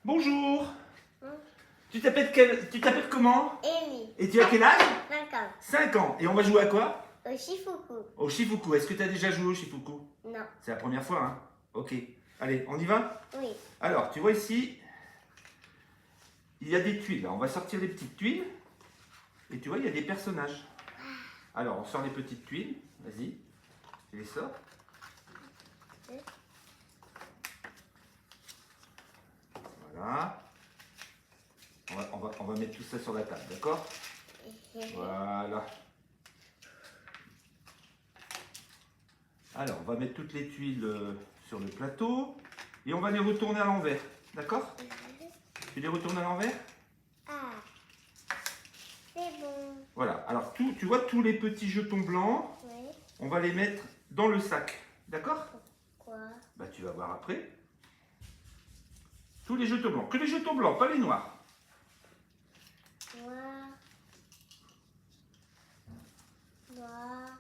Bonjour. Hum. Tu t'appelles comment? Amy, Et tu as quel âge? 5 ans. 5 ans. Et on va jouer à quoi? Au Shifuku. Au Shifuku. Est-ce que tu as déjà joué au Shifuku? Non. C'est la première fois, hein? Ok. Allez, on y va? Oui. Alors, tu vois ici, il y a des tuiles. On va sortir les petites tuiles. Et tu vois, il y a des personnages. Alors, on sort les petites tuiles. Vas-y. Tu les sors. Voilà. On va mettre tout ça sur la table, d'accord? Voilà. Alors, on va mettre toutes les tuiles sur le plateau et on va les retourner à l'envers, d'accord? Tu les retournes à l'envers? Ah, c'est bon. Voilà. Alors, tu vois tous les petits jetons blancs, Oui. on va les mettre dans le sac, d'accord? Quoi? Bah, tu vas voir après. Tous les jetons blancs. Que les jetons blancs, pas les noirs. Noir. Noir.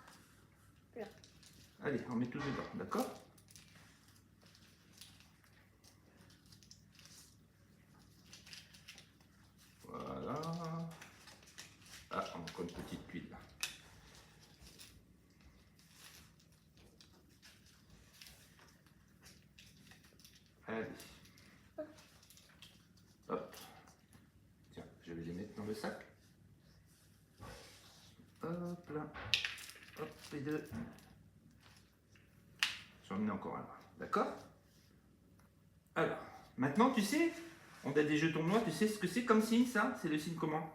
Blanc. Allez, on met tout dedans, d'accord? Voilà. Ah, on a encore une petite tuile là. Allez. Hop. Tiens, je vais les mettre dans le sac. Hop là. Hop, les deux. J'en mets encore un là. D'accord? Alors, maintenant, tu sais, on a des jetons noirs. Tu sais ce que c'est comme signe, ça? C'est le signe comment?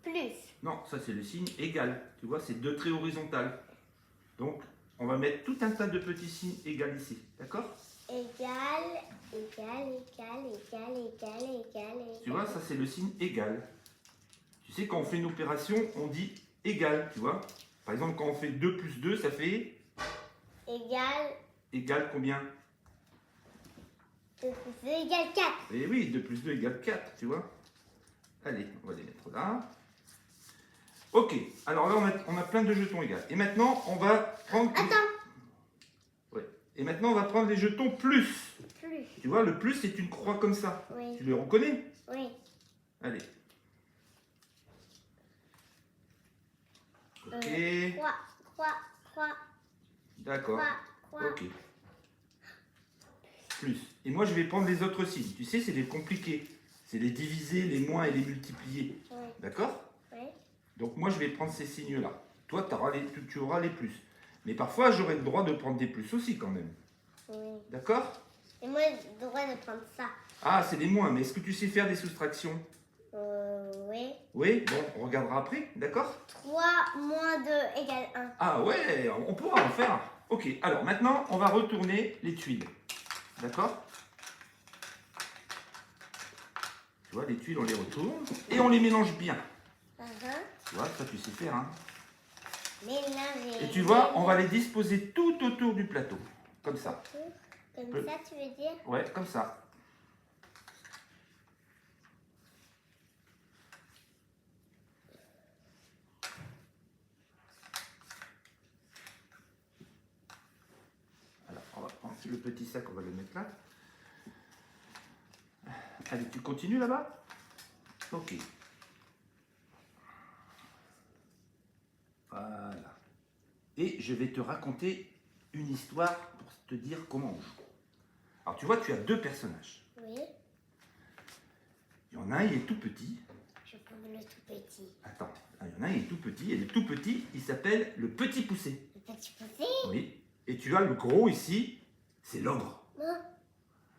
Plus. Non, ça, c'est le signe égal. Tu vois, c'est deux traits horizontales. Donc, on va mettre tout un tas de petits signes égal ici. D'accord? Égal, égal, égal, égal, égal, égal, égal. Tu vois, ça, c'est le signe égal. Tu sais, quand on fait une opération, on dit égal, tu vois. Par exemple, quand on fait 2 plus 2, ça fait Égal, égal combien? 2 plus 2 égale 4. Eh oui, 2 plus 2 égale 4, tu vois. Allez, on va les mettre là. Ok, alors là, on a plein de jetons égaux. Et maintenant, on va prendre... Attends. Ouais. Et maintenant, on va prendre les jetons plus. Plus. Tu vois, le plus, c'est une croix comme ça. Oui. Tu les reconnais? Oui. Allez. Ok. Croix. D'accord. Croix. Ok. Plus. Et moi, je vais prendre les autres signes. Tu sais, c'est les compliqués. C'est les diviser, les moins et les multiplier. Oui. D'accord? Oui. Donc, moi, je vais prendre ces signes-là. Toi, tu auras les plus. Mais parfois, j'aurai le droit de prendre des plus aussi, quand même. Oui. D'accord? Et moi, j'ai le droit de prendre ça. Ah, c'est des moins. Mais est-ce que tu sais faire des soustractions? Oui. Oui? Bon, on regardera après. D'accord? 3 moins 2 égale 1. Ah ouais, on pourra en faire. Ok, alors maintenant, on va retourner les tuiles. D'accord? Tu vois, les tuiles, on les retourne et on les mélange bien. Tu vois, ça tu sais faire, hein? Mélanger. Et tu vois, on va les disposer tout autour du plateau. Comme ça. Comme ça, tu veux dire? Ouais, comme ça. Alors, on va prendre le petit sac, on va le mettre là. Allez, tu continues là-bas? Ok. Voilà. Et je vais te raconter une histoire pour te dire comment on joue. Alors, tu vois, tu as deux personnages. Oui. Il y en a un, il est tout petit. Je prends le tout petit. Attends, il y en a un, il est tout petit. Et le tout petit, il s'appelle le petit poussé. Le petit poussé? Oui. Et tu as le gros ici, c'est l'ogre. Non.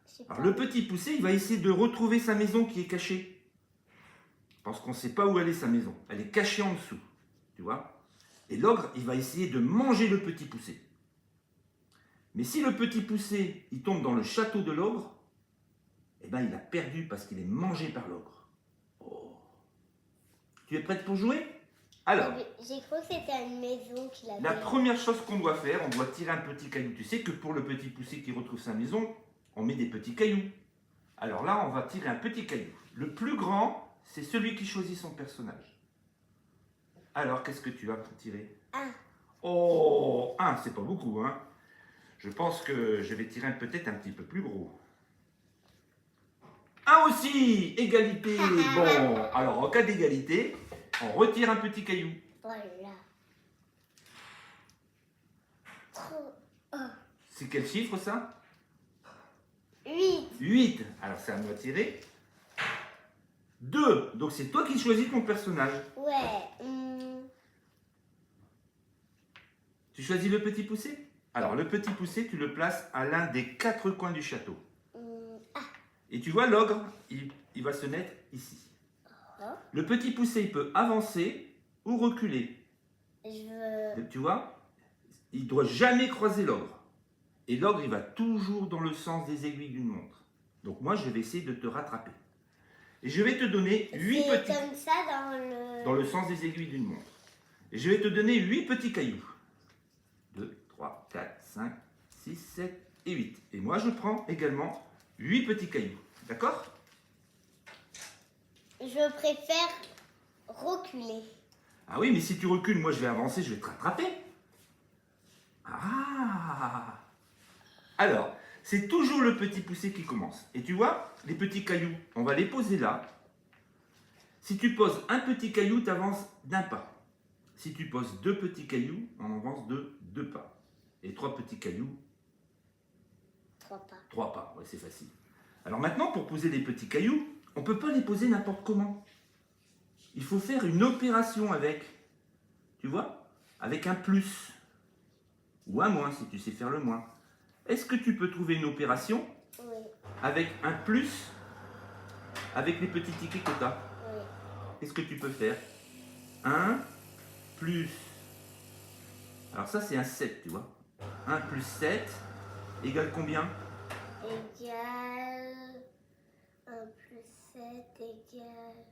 Je sais pas. Alors, le petit poussé, il va essayer de retrouver sa maison qui est cachée. Parce qu'on ne sait pas où elle est sa maison. Elle est cachée en dessous. Tu vois? Et l'ogre, il va essayer de manger le petit poussé. Mais si le petit poussé, il tombe dans le château de l'ogre, eh ben il a perdu parce qu'il est mangé par l'ogre. Oh. Tu es prête pour jouer? Alors, J'ai cru que c'était une maison qu'il avait. la première chose qu'on doit faire, on doit tirer un petit caillou. Tu sais que pour le petit poussé qui retrouve sa maison, on met des petits cailloux. Alors là, on va tirer un petit caillou. Le plus grand, c'est celui qui choisit son personnage. Alors, qu'est-ce que tu as pour tirer? 1. Oh, 1, c'est pas beaucoup, hein. Je pense que je vais tirer peut-être un petit peu plus gros. aussi. Égalité. Bon, alors en cas d'égalité, on retire un petit caillou. Voilà. Trop. C'est quel chiffre ça? 8. 8. Alors c'est à moi de tirer. 2. Donc c'est toi qui choisis ton personnage. Ouais. Tu choisis le petit poussé? Alors le petit poussé, tu le places à l'un des 4 coins du château. Ah. Et tu vois l'ogre, il va se mettre ici. Le petit poussé, il peut avancer ou reculer. Je veux. Tu vois? Il ne doit jamais croiser l'ogre. Et l'ogre, il va toujours dans le sens des aiguilles d'une montre. Donc moi, je vais essayer de te rattraper. Et je vais te donner 8 C'est petits... comme ça dans Dans le sens des aiguilles d'une montre. Et je vais te donner 8 petits cailloux. 2, 3, 4, 5, 6, 7 et 8. Et moi, je prends également 8 petits cailloux. D'accord? Je préfère reculer. Ah oui, mais si tu recules, moi, je vais avancer, je vais te rattraper. Ah! Alors, c'est toujours le petit poussé qui commence. Et tu vois, les petits cailloux, on va les poser là. Si tu poses un petit caillou, tu avances d'un pas. Si tu poses 2 petits cailloux, on avance de 2 pas. Et 3 petits cailloux, 3 pas. 3 pas. Ouais, c'est facile. Alors maintenant, pour poser les petits cailloux, on ne peut pas les poser n'importe comment. Il faut faire une opération avec. Tu vois? Avec un plus. Ou un moins, si tu sais faire le moins. Est-ce que tu peux trouver une opération Oui. avec un plus avec les petits tickets que tu as? Oui. Qu'est-ce que tu peux faire? 1 plus. Alors ça, c'est un 7, tu vois. 1 plus 7 égale combien? Égale 1 plus 7 égale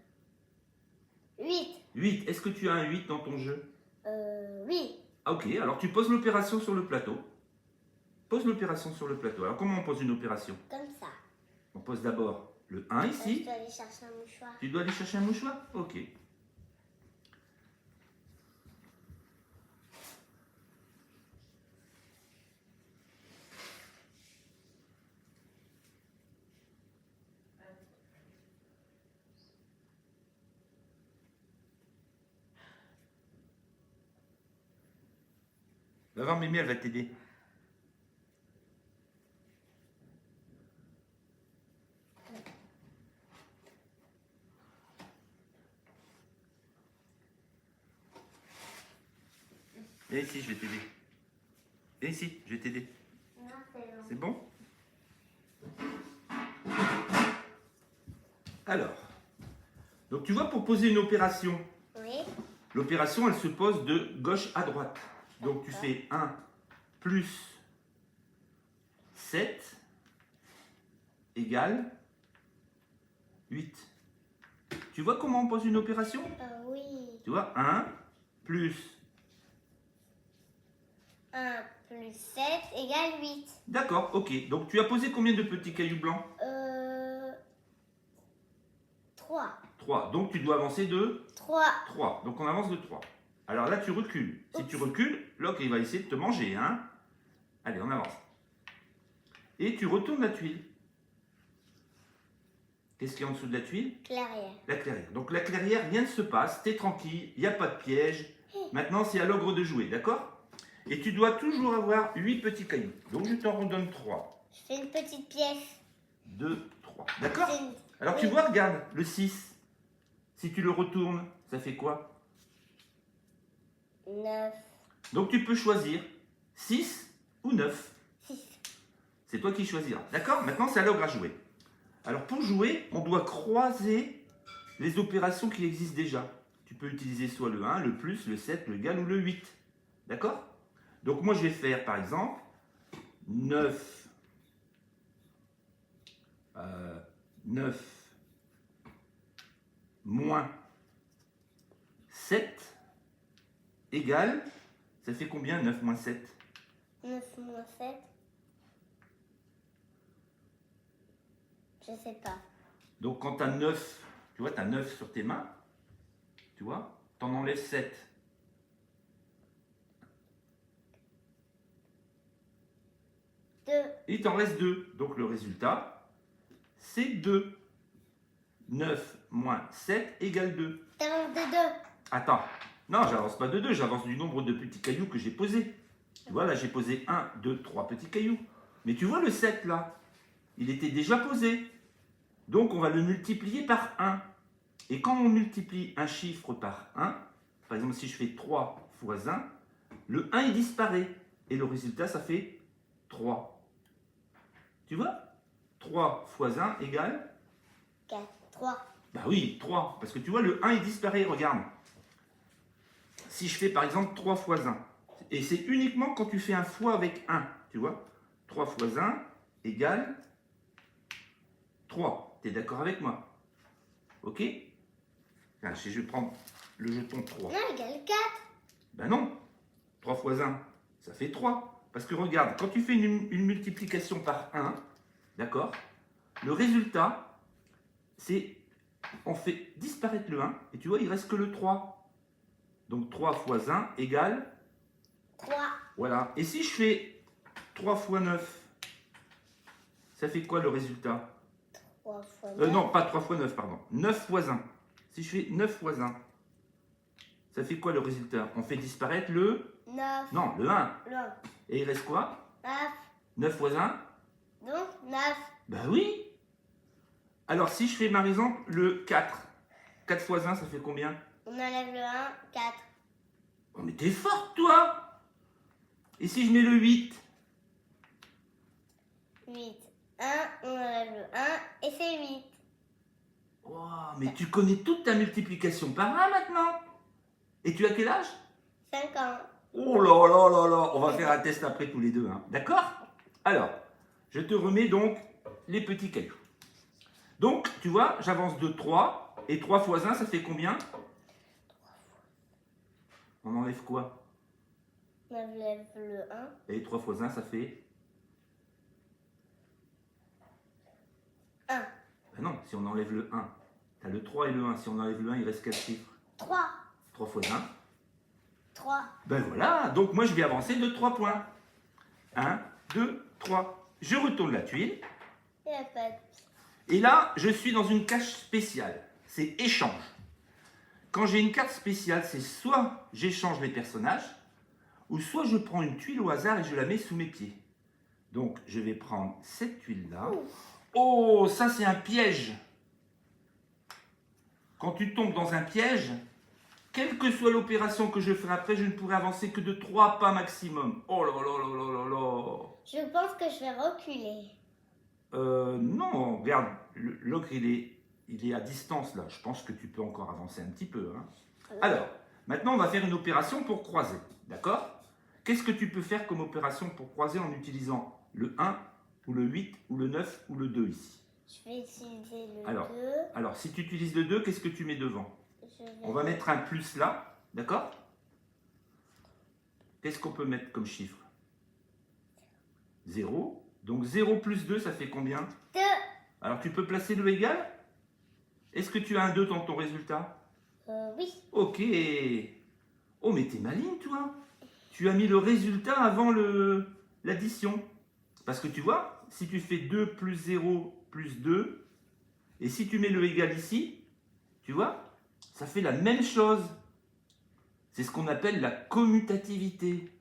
8. 8. Est-ce que tu as un 8 dans ton jeu? Oui. Ah, ok, alors tu poses l'opération sur le plateau. Pose l'opération sur le plateau. Alors comment on pose une opération? Comme ça. On pose d'abord le 1 Je ici. dois aller chercher un mouchoir. Tu dois aller chercher un mouchoir? Ok. Va voir Mimi, elle va t'aider. Viens ici, je vais t'aider. Viens ici, je vais t'aider. Non, c'est long. C'est bon? Alors, donc tu vois, pour poser une opération, Oui. l'opération, elle se pose de gauche à droite. Donc tu fais 1 plus 7 égale 8. Tu vois comment on pose une opération? Oui. Tu vois, 1 plus... 1 plus 7 égale 8. D'accord, ok. Donc tu as posé combien de petits cailloux blancs? 3. 3. Donc tu dois avancer de 3. 3. Donc on avance de 3. Alors là, tu recules. Si tu recules, l'ogre, il va essayer de te manger. Hein? Allez, on avance. Et tu retournes la tuile. Qu'est-ce qu'il y a en dessous de la tuile? Clairière. La clairière. Donc la clairière, rien ne se passe. T'es tranquille, il n'y a pas de piège. Maintenant, c'est à l'ogre de jouer, d'accord? Et tu dois toujours avoir 8 petits cailloux. Donc je t'en redonne 3. Je fais une petite pièce. 2, 3. D'accord? C'est une- Alors tu Oui. vois, regarde, le 6. Si tu le retournes, ça fait quoi? 9. Donc tu peux choisir 6 ou 9. 6. C'est toi qui choisiras. D'accord? Maintenant, c'est à l'ogre à jouer. Alors pour jouer, on doit croiser les opérations qui existent déjà. Tu peux utiliser soit le 1, le plus, le 7, le égal ou le 8. D'accord? Donc moi, je vais faire, par exemple, 9. 9 moins 7 égale, ça fait combien 9 moins 7? 9 moins 7. Je sais pas. Donc quand tu as 9, tu vois, tu as 9 sur tes mains, tu vois, tu en enlèves 7. Et il t'en reste 2. Donc le résultat, c'est 2. 9 moins 7 égale 2. T'avances de 2. Attends, non, j'avance pas de 2, j'avance du nombre de petits cailloux que j'ai posés. Tu vois, là, j'ai posé 1, 2, 3 petits cailloux. Mais tu vois le 7 là, il était déjà posé. Donc, on va le multiplier par 1. Et quand on multiplie un chiffre par 1, par exemple, si je fais 3 fois 1, le 1, il disparaît. Et le résultat, ça fait 3. Tu vois? 3 fois 1 égale 4, 3. Bah oui, 3. Parce que tu vois, le 1, il disparaît. Regarde. Si je fais par exemple 3 fois 1, et c'est uniquement quand tu fais un fois avec 1, tu vois, 3 fois 1 égale 3. Tu es d'accord avec moi? Ok? Tiens, si je prends le jeton 3. Non, égale 4. Ben non, 3 fois 1, ça fait 3. Parce que regarde, quand tu fais une multiplication par 1, d'accord, le résultat, c'est, on fait disparaître le 1, et tu vois, il reste que le 3. Donc 3 fois 1 égale 3. Voilà. Et si je fais 3 fois 9, ça fait quoi le résultat? 3 fois 9. Non, pas 3 fois 9, pardon. 9 fois 1. Si je fais 9 fois 1, ça fait quoi le résultat? On fait disparaître le... 9. Non, le 1. Le 1. Et il reste quoi? 9. 9 fois 1? Donc 9. Ben oui. Alors si je fais par exemple le 4, 4 fois 1, ça fait combien? On enlève le 1, 4. Oh mais t'es forte toi! Et si je mets le 8? 8. 1, on enlève le 1 et c'est 8. Wow, mais tu connais toute ta multiplication par 1 maintenant. Et tu as quel âge? 5 ans. Oh là là là là, on va faire un test après tous les deux, hein. D'accord? Alors, je te remets donc les petits cailloux. Donc, tu vois, j'avance de 3, et 3 fois 1, ça fait combien? On enlève quoi? On enlève le 1. Et 3 fois 1, ça fait? 1. Ben non, si on enlève le 1, tu as le 3 et le 1. Si on enlève le 1, il reste quel chiffre? 3. 3 fois 1. 3. Ben voilà, donc moi je vais avancer de 3 points. 1, 2, 3. Je retourne la tuile. Il n'y a pas de... Et là, je suis dans une cage spéciale. C'est échange. Quand j'ai une carte spéciale, c'est soit j'échange les personnages, ou soit je prends une tuile au hasard et je la mets sous mes pieds. Donc, je vais prendre cette tuile-là. Oh, ça c'est un piège. Quand tu tombes dans un piège, quelle que soit l'opération que je ferai après, je ne pourrai avancer que de 3 pas maximum. Oh là là là là là là. Je pense que je vais reculer. Non, regarde, l'ogre il est à distance là. Je pense que tu peux encore avancer un petit peu, hein. Alors, maintenant on va faire une opération pour croiser, d'accord? Qu'est-ce que tu peux faire comme opération pour croiser en utilisant le 1, ou le 8, ou le 9, ou le 2 ici? Je vais utiliser le Alors, 2. Alors, si tu utilises le 2, qu'est-ce que tu mets devant? On va mettre un plus là, d'accord? Qu'est-ce qu'on peut mettre comme chiffre? 0. Donc 0 plus 2, ça fait combien? 2. Alors tu peux placer le égal? Est-ce que tu as un 2 dans ton résultat? Oui. Ok. Oh mais t'es maligne toi. Tu as mis le résultat avant l'addition. Parce que tu vois, si tu fais 2 plus 0 plus 2, et si tu mets le égal ici, tu vois, ça fait la même chose. C'est ce qu'on appelle la commutativité.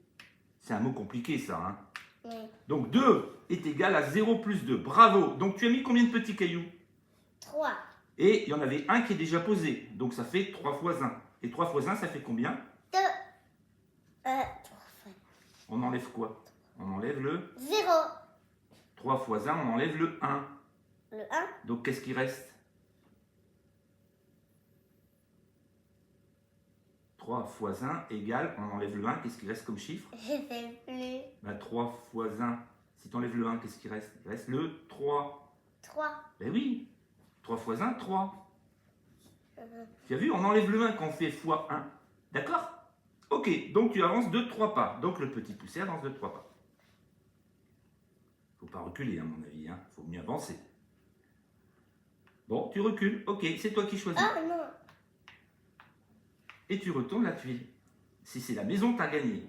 C'est un mot compliqué ça, hein. Oui. Donc 2 est égal à 0 plus 2. Bravo. Donc tu as mis combien de petits cailloux? 3. Et il y en avait un qui est déjà posé. Donc ça fait 3 fois 1. Et 3 fois 1, ça fait combien? 2. 3 fois. On enlève quoi? On enlève le 0. 3 fois 1, on enlève le 1. Le 1. Donc qu'est-ce qui reste? 3 fois 1 égale, on enlève le 1, qu'est-ce qui reste comme chiffre? Je sais plus. Ben, 3 fois 1, si tu enlèves le 1, qu'est-ce qui reste? Il reste le 3. 3. Ben oui, 3 fois 1, 3. Tu as vu, on enlève le 1 quand on fait fois 1. D'accord? Ok, donc tu avances de 3 pas. Donc le petit poussé avance de 3 pas. Faut pas reculer, à mon avis. Hein. Faut mieux avancer. Bon, tu recules. Ok, c'est toi qui choisis. Oh non. Et tu retournes la tuile. Si c'est la maison, tu as gagné.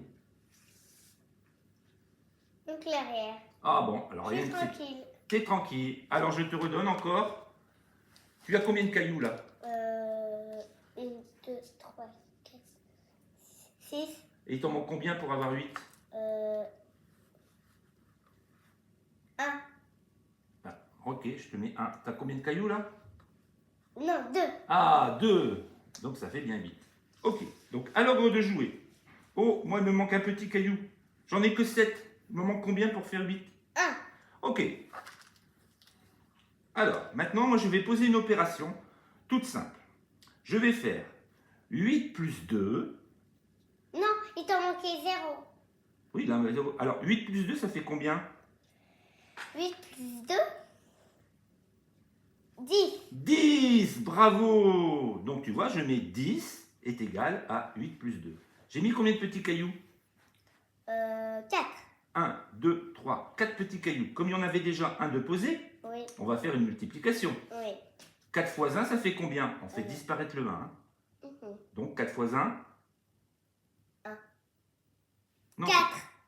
Donc l'arrière. Ah bon, alors Je rien suis de tranquille. T'es tranquille. Alors je te redonne encore Tu as combien de cailloux là? 1, 2, 3, 4, 6. Et il t'en manque combien pour avoir 8? 1. Ah, ok, je te mets 1. Tu as combien de cailloux là? Non, 2. Ah, 2. Donc ça fait bien 8. Ok, donc à l'ordre de jouer. Oh, moi il me manque un petit caillou. J'en ai que 7. Il me manque combien pour faire 8? 1. Ok. Alors, maintenant, moi je vais poser une opération toute simple. Je vais faire 8 plus 2. Non, il t'en manquait 0. Oui, là, alors 8 plus 2, ça fait combien? 8 plus 2, 10. 10, bravo! Donc tu vois, je mets 10 est égal à 8 plus 2. J'ai mis combien de petits cailloux? 4. 1, 2, 3, 4 petits cailloux. Comme il y en avait déjà un de posé, Oui, on va faire une multiplication. oui. 4 fois 1, ça fait combien? On fait disparaître le 1. Hein. Mhm. Donc 4 fois 1? 1. Non. 4.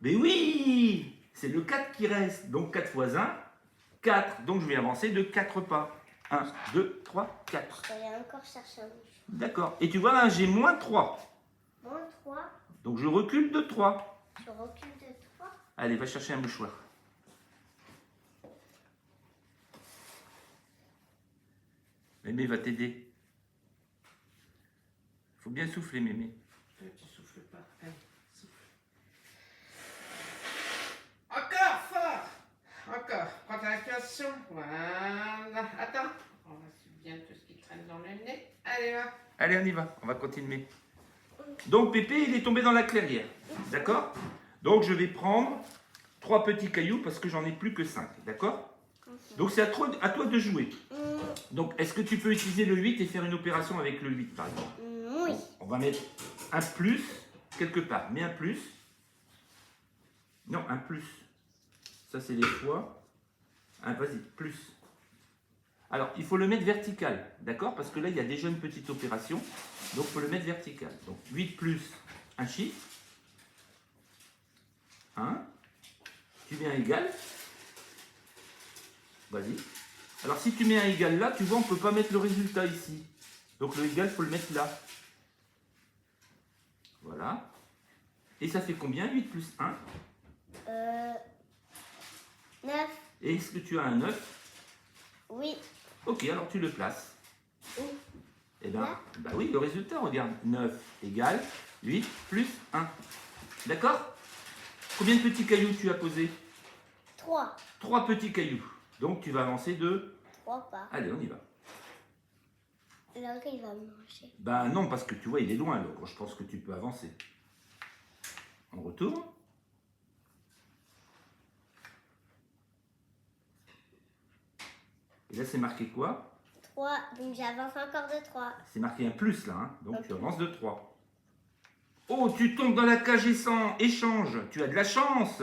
Mais oui! C'est le 4 qui reste. Donc 4 fois 1, 4. Donc je vais avancer de 4 pas. 1, 2, 3, 4. Je vais aller encore chercher un mouchoir. D'accord. Et tu vois là, j'ai moins 3. Moins 3. Donc je recule de 3. Je recule de 3. Allez, va chercher un mouchoir. Mémé va t'aider. Faut bien souffler, Mémé. Tu souffles pas. Allez, souffle. Encore fort. Encore. Prends ta respiration. Voilà. Attends. On va bien tout ce qui traîne dans le nez. Allez, va. Allez, on y va. On va continuer. Donc Pépé, il est tombé dans la clairière. D'accord? Donc je vais prendre 3 petits cailloux parce que j'en ai plus que 5. D'accord? Donc c'est à toi de jouer. Donc est-ce que tu peux utiliser le 8 et faire une opération avec le 8 par exemple? Oui. On va mettre un plus quelque part. Mets un plus. Non, un plus. Ça, c'est les fois. Ah, vas-y, plus. Alors, il faut le mettre vertical, d'accord? Parce que là, il y a déjà une petite opération. Donc, il faut le mettre vertical. Donc, 8 plus un chiffre. 1. Tu mets un égal. Vas-y. Alors, si tu mets un égal là, tu vois, on ne peut pas mettre le résultat ici. Donc, le égal, il faut le mettre là. Voilà. Et ça fait combien? 8 plus 1. 9. Et est-ce que tu as un 9? Oui. Ok, alors tu le places. Où? Eh bien, Là? bah oui, le résultat, regarde. 9 égale 8 plus 1. D'accord? Combien de petits cailloux tu as posé? 3. 3 petits cailloux. Donc tu vas avancer de... 3 pas. Allez, on y va. Là, il va me manger. Ben non, parce que tu vois, il est loin, donc je pense que tu peux avancer. On retourne. Et là, c'est marqué quoi? 3. Donc j'avance encore de 3. C'est marqué un plus là, hein. Donc tu Ok. avances de 3. Oh, tu tombes dans la cage échange. Tu as de la chance.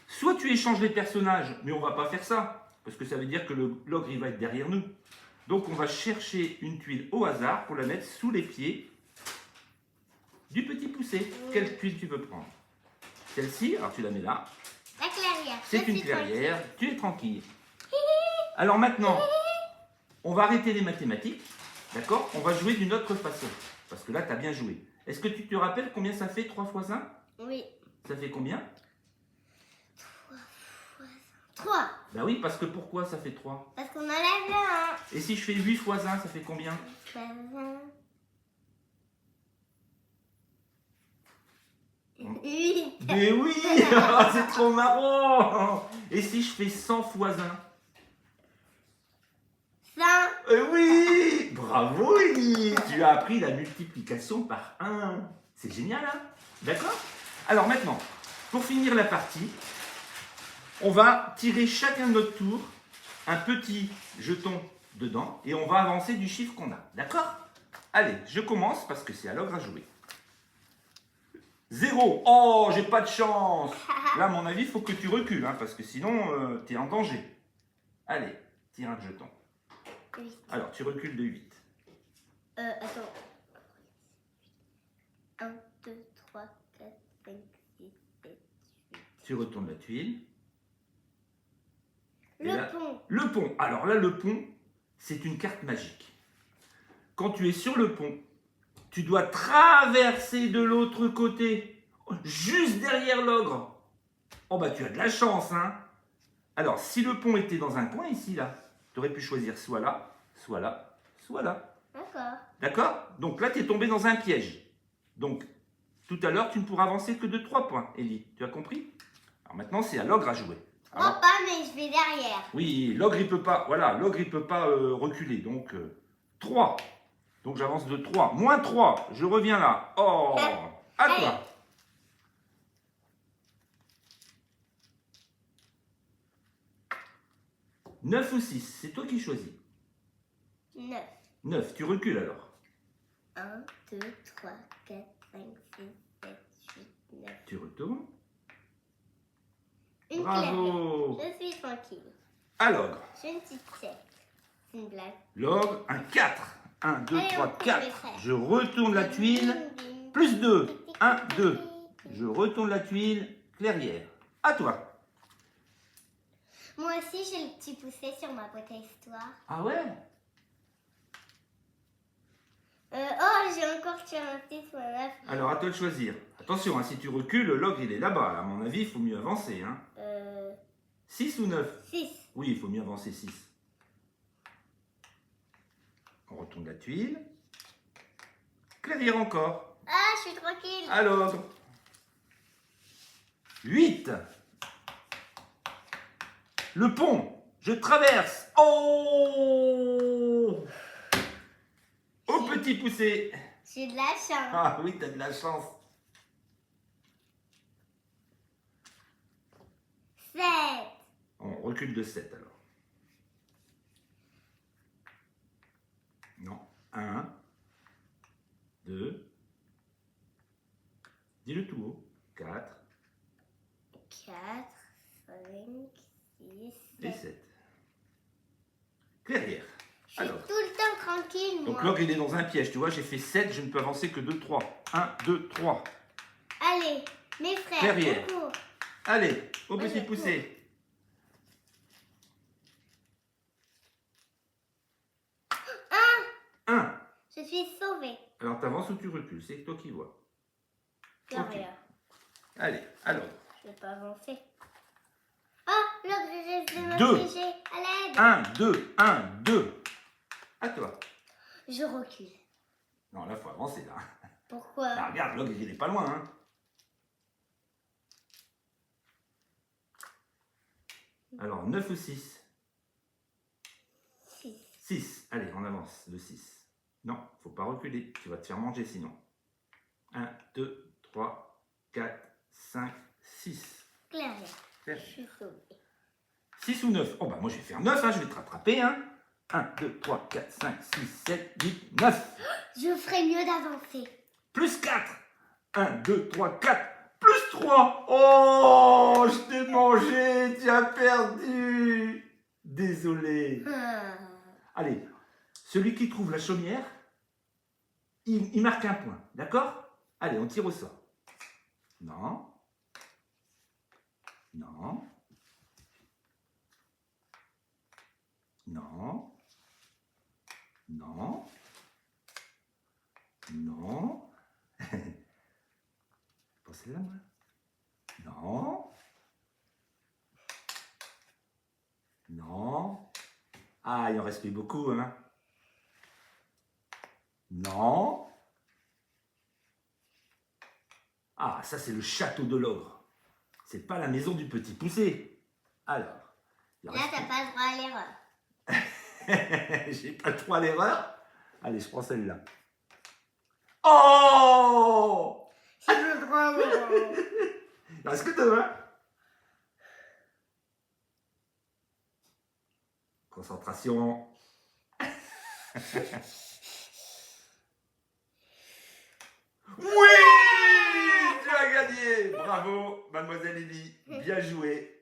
Soit tu échanges les personnages, mais on va pas faire ça. Parce que ça veut dire que l'ogre, il va être derrière nous. Donc on va chercher une tuile au hasard pour la mettre sous les pieds du petit poussé. Quelle tuile tu veux prendre? Celle-ci, alors tu la mets là. La clairière. C'est Je une suis clairière, tu es tranquille. Alors maintenant, on va arrêter les mathématiques, d'accord? On va jouer d'une autre façon, parce que là, tu as bien joué. Est-ce que tu te rappelles combien ça fait 3 fois 1? Oui. Ça fait combien? 3. Ben oui, parce que pourquoi ça fait 3? Parce qu'on enlève le Et si je fais 8 fois 1, ça fait combien? 1. 8. Mais oui, ah, c'est trop marrant. Et si je fais 100 fois 1? 100. Oui, bravo Élie, tu as appris la multiplication par 1. C'est génial, hein? D'accord? Alors maintenant, pour finir la partie, on va tirer chacun de notre tour un petit jeton dedans et on va avancer du chiffre qu'on a. D'accord? Allez, je commence parce que c'est à l'ogre à jouer. 0. Oh, j'ai pas de chance. Là, à mon avis, il faut que tu recules, hein, parce que sinon, tu es en danger. Allez, tire un jeton. 8. Alors, tu recules de 8. Attends. 1, 2, 3, 4, 5, 6, 7, 8. Tu retournes la tuile. Et Le là, pont. le pont. Alors là, le pont, c'est une carte magique. Quand tu es sur le pont, tu dois traverser de l'autre côté, juste derrière l'ogre. Oh bah tu as de la chance, hein. Alors, si le pont était dans un coin ici, là, tu aurais pu choisir soit là, soit là, soit là. D'accord. D'accord? Donc là, tu es tombé dans un piège. Donc, tout à l'heure, tu ne pourras avancer que de 3 points, Ellie. Tu as compris? Alors maintenant, c'est à l'ogre à jouer. Alors, Moi pas, mais je vais derrière. oui, l'ogre, il peut pas, voilà, l'ogre, il peut pas reculer. Donc, 3. Donc, j'avance de 3. Moins 3. Je reviens là. Oh, à Allez. toi. « 9 ou 6, c'est toi qui choisis. 9. 9, tu recules alors. 1, 2, 3, 4, 5, 6, 7, 8, 9. Tu retournes. Une Bravo. clairière. Je suis tranquille. À l'ogre. Je ne suis pas. C'est une blague. L'ogre, un 4. 1, 2, Allez, 3, on court, mes 4. frères. Je retourne la tuile. Bing, bing. Plus 2. 1, 2. Je retourne la tuile. Clairière. À toi. Moi aussi, j'ai le petit poussé sur ma boîte à histoire. Ah ouais? Oh, j'ai encore tiré un petit sur la Alors, à toi de choisir. Attention, hein, si tu recules, l'ogre, il est là-bas. À mon avis, il faut mieux avancer. Hein. 6 ou 9? 6. Oui, il faut mieux avancer 6. On retourne la tuile. Clairière encore. Ah, je suis tranquille. À l'ogre. 8. Le pont. Je traverse. Oh! Au petit poussé. J'ai de la chance. Ah oui, t'as de la chance. 7. On recule de 7 alors. Non. 1, 2. Dis-le tout haut. 4 4, 5, 6, et 7. 7. Clairière. Je suis Alors. tout le temps tranquille, Donc moi. l'ogre il est dans un piège, tu vois, j'ai fait 7, je ne peux avancer que de 3. 1, 2, 3. Allez, mes frères, Clairière. on court. Allez, au Moi, petit je poussé. 1. Je suis sauvée. Alors t'avances ou tu recules, c'est toi qui vois. Clairière. Allez, alors. Je vais pas avancer. Oh, l'autre, je vais Deux. me piéger. À l'aide. 1, 2, 1, 2. À toi. Je recule. Non, là, faut avancer, là. Pourquoi? Là, regarde, l'ogre, il est pas loin, hein. Alors, 9 ou 6? 6. 6. Allez, on avance de 6. Non, faut pas reculer, tu vas te faire manger sinon. 1, 2, 3, 4, 5, 6. Clairière. Je suis sauvée. 6 ou 9? Oh bah moi je vais faire 9, hein, je vais te rattraper. Hein. 1, 2, 3, 4, 5, 6, 7, 8, 9. Je ferais mieux d'avancer. Plus 4. 1, 2, 3, 4. Plus 3. Oh, je t'ai mangé, tu as perdu. Désolé. Ah. Allez, celui qui trouve la chaumière, il marque un point, d'accord? Allez, on tire au sort. Non. Non. Non. Non. Non. Pas celle-là, moi. Non. Non. Ah, il en reste plus beaucoup, hein. Non. Ah, ça, c'est le château de l'ogre. C'est pas la maison du petit poussé. Alors. il Là, reste- t'as pas le droit à l'erreur. J'ai pas le droit à l'erreur. Allez, je prends celle-là. Oh! J'ai le droit à l'erreur. Il reste que deux, hein? Concentration. Oui! Tu as gagné! Bravo, mademoiselle Ellie. Bien joué.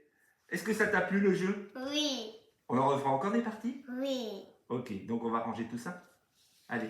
Est-ce que ça t'a plu le jeu? Oui, On en refera encore des parties? oui. Ok, donc on va ranger tout ça. Allez.